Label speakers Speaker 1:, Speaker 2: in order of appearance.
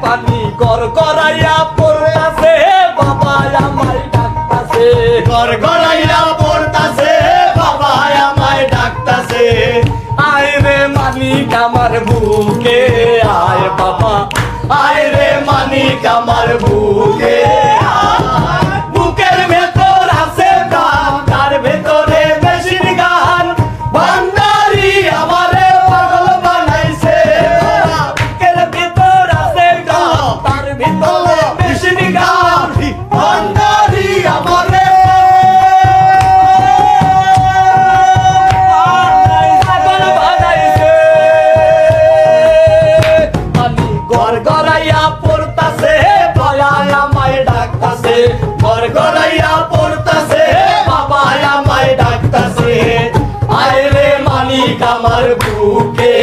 Speaker 1: পানি গড় গড়াইয়া পড়তাছে বাবা আমায় ডাকতাছে
Speaker 2: ঘর গড়াইয়া পড়তাছে বাবা আমায় ডাকতাছে
Speaker 1: আয় রে মানিক আমার বুকে আয় বাবা
Speaker 2: আয় রে মানিক আমার বুকে আয়। বুকের ভেতর আছে গান তার ভেতরে মেশিন গান ভান্ডারি আমারে পাগল বানাইছে
Speaker 1: বুকের ভিতর আছে গান তার ভিতরে
Speaker 2: মেশিন গান ভান্ডারি আমারে
Speaker 1: পাগল বানাইছে পানি গড় গড়াইয়া পড়তাছে
Speaker 2: দয়া আমায় ডাকতাছে ঘর গড়াইয়া পড়তাছে বাবা আমায় ডাকতাছে আয় রে মানিক আমার বুকে